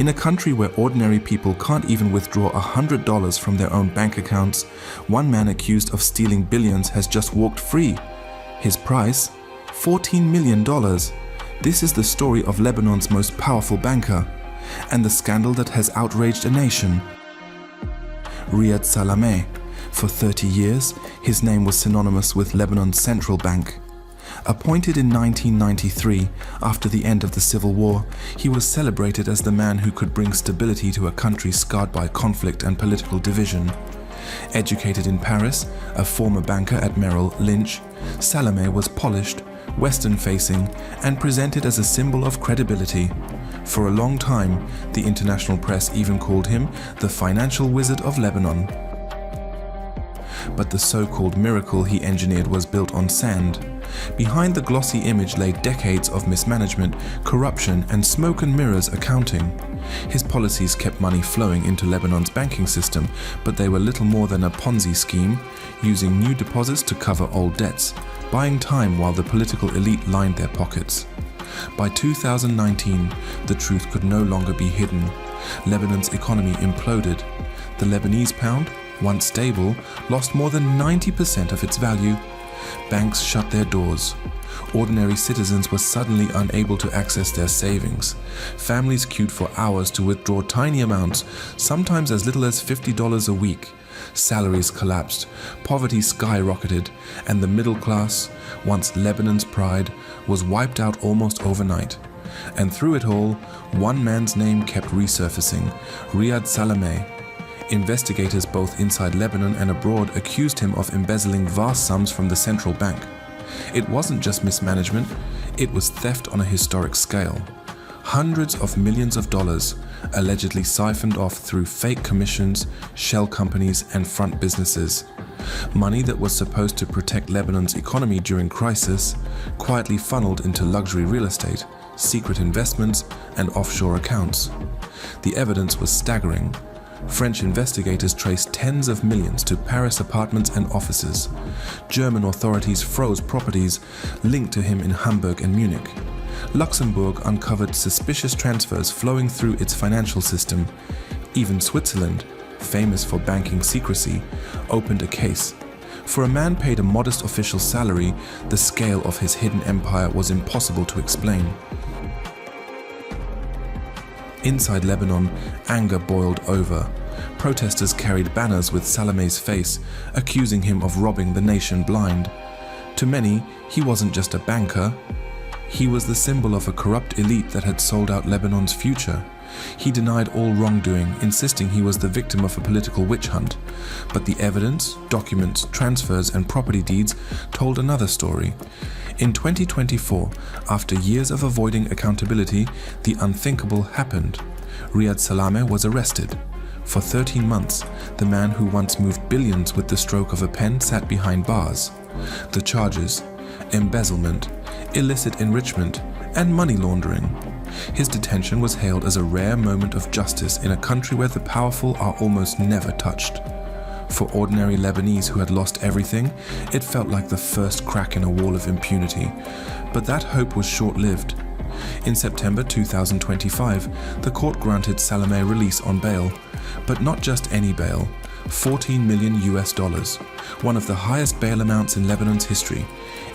In a country where ordinary people can't even withdraw $100 from their own bank accounts, one man accused of stealing billions has just walked free. His price? $14 million. This is the story of Lebanon's most powerful banker, and the scandal that has outraged a nation. Riad Salameh. For 30 years, his name was synonymous with Lebanon's central bank. Appointed in 1993, after the end of the civil war, he was celebrated as the man who could bring stability to a country scarred by conflict and political division. Educated in Paris, a former banker at Merrill Lynch, Salameh was polished, Western-facing, and presented as a symbol of credibility. For a long time, the international press even called him the financial wizard of Lebanon. But the so-called miracle he engineered was built on sand. Behind the glossy image lay decades of mismanagement, corruption, and smoke and mirrors accounting. His policies kept money flowing into Lebanon's banking system, but they were little more than a Ponzi scheme, using new deposits to cover old debts, buying time while the political elite lined their pockets. By 2019, the truth could no longer be hidden. Lebanon's economy imploded. The Lebanese pound, once stable, lost more than 90% of its value. Banks shut their doors. Ordinary citizens were suddenly unable to access their savings. Families queued for hours to withdraw tiny amounts, sometimes as little as $50 a week. Salaries collapsed, poverty skyrocketed, and the middle class, once Lebanon's pride, was wiped out almost overnight. And through it all, one man's name kept resurfacing: Riad Salameh. Investigators both inside Lebanon and abroad accused him of embezzling vast sums from the central bank. It wasn't just mismanagement, it was theft on a historic scale. Hundreds of millions of dollars allegedly siphoned off through fake commissions, shell companies, and front businesses. Money that was supposed to protect Lebanon's economy during crisis, quietly funneled into luxury real estate, secret investments, and offshore accounts. The evidence was staggering. French investigators traced tens of millions to Paris apartments and offices. German authorities froze properties linked to him in Hamburg and Munich. Luxembourg uncovered suspicious transfers flowing through its financial system. Even Switzerland, famous for banking secrecy, opened a case. For a man paid a modest official salary, the scale of his hidden empire was impossible to explain. Inside Lebanon, anger boiled over. Protesters carried banners with Salameh's face, accusing him of robbing the nation blind. To many, he wasn't just a banker. He was the symbol of a corrupt elite that had sold out Lebanon's future. He denied all wrongdoing, insisting he was the victim of a political witch hunt. But the evidence, documents, transfers, and property deeds told another story. In 2024, after years of avoiding accountability, the unthinkable happened. Riad Salameh was arrested. For 13 months, the man who once moved billions with the stroke of a pen sat behind bars. The charges: embezzlement, illicit enrichment, and money laundering. His detention was hailed as a rare moment of justice in a country where the powerful are almost never touched. For ordinary Lebanese who had lost everything, it felt like the first crack in a wall of impunity. But that hope was short-lived. In September 2025, the court granted Salameh release on bail. But not just any bail, $14 million, one of the highest bail amounts in Lebanon's history.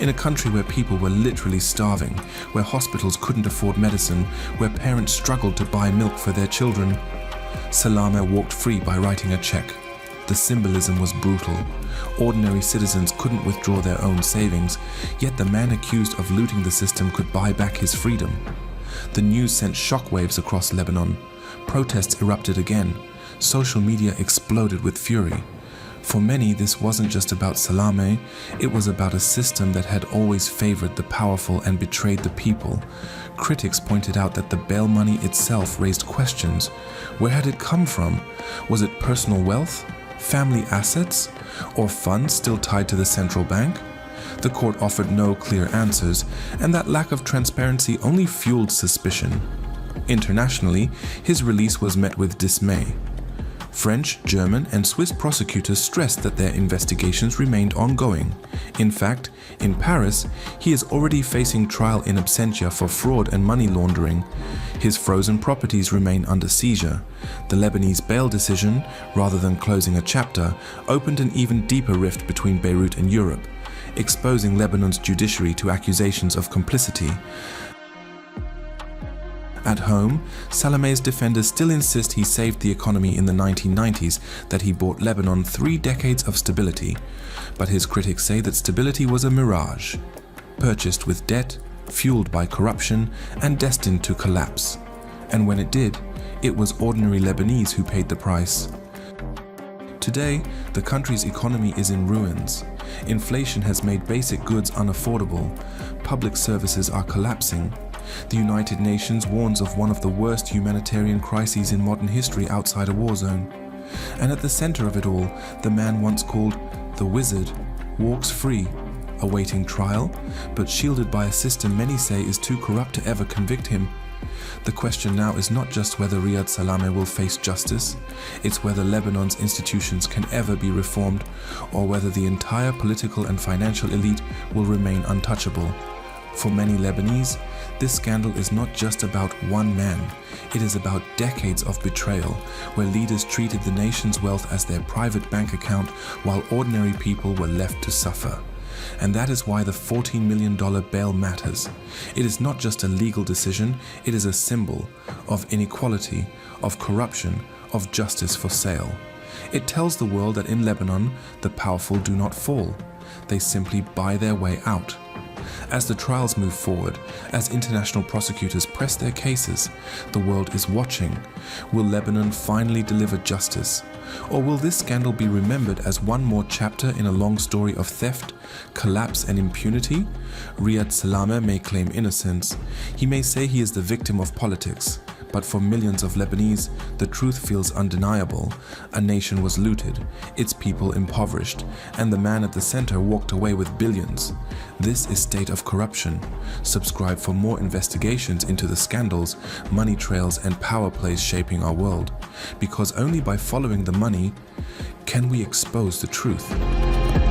In a country where people were literally starving, where hospitals couldn't afford medicine, where parents struggled to buy milk for their children, Salameh walked free by writing a check. The symbolism was brutal. Ordinary citizens couldn't withdraw their own savings, yet the man accused of looting the system could buy back his freedom. The news sent shockwaves across Lebanon. Protests erupted again. Social media exploded with fury. For many, this wasn't just about Salameh, it was about a system that had always favored the powerful and betrayed the people. Critics pointed out that the bail money itself raised questions. Where had it come from? Was it personal wealth, family assets, or funds still tied to the central bank? The court offered no clear answers, and that lack of transparency only fueled suspicion. Internationally, his release was met with dismay. French, German, and Swiss prosecutors stressed that their investigations remained ongoing. In fact, in Paris, he is already facing trial in absentia for fraud and money laundering. His frozen properties remain under seizure. The Lebanese bail decision, rather than closing a chapter, opened an even deeper rift between Beirut and Europe, exposing Lebanon's judiciary to accusations of complicity. At home, Salameh's defenders still insist he saved the economy in the 1990s, that he bought Lebanon 3 decades of stability. But his critics say that stability was a mirage, purchased with debt, fueled by corruption, and destined to collapse. And when it did, it was ordinary Lebanese who paid the price. Today, the country's economy is in ruins. Inflation has made basic goods unaffordable. Public services are collapsing. The United Nations warns of one of the worst humanitarian crises in modern history outside a war zone. And at the center of it all, the man once called the Wizard walks free, awaiting trial, but shielded by a system many say is too corrupt to ever convict him. The question now is not just whether Riad Salameh will face justice, it's whether Lebanon's institutions can ever be reformed, or whether the entire political and financial elite will remain untouchable. For many Lebanese, this scandal is not just about one man. It is about decades of betrayal, where leaders treated the nation's wealth as their private bank account while ordinary people were left to suffer. And that is why the $14 million bail matters. It is not just a legal decision, it is a symbol of inequality, of corruption, of justice for sale. It tells the world that in Lebanon, the powerful do not fall. They simply buy their way out. As the trials move forward, as international prosecutors press their cases, the world is watching. Will Lebanon finally deliver justice? Or will this scandal be remembered as one more chapter in a long story of theft, collapse, and impunity? Riad Salameh may claim innocence. He may say he is the victim of politics. But for millions of Lebanese, the truth feels undeniable. A nation was looted, its people impoverished, and the man at the center walked away with billions. This is state of corruption. Subscribe for more investigations into the scandals, money trails, and power plays shaping our world. Because only by following the money can we expose the truth.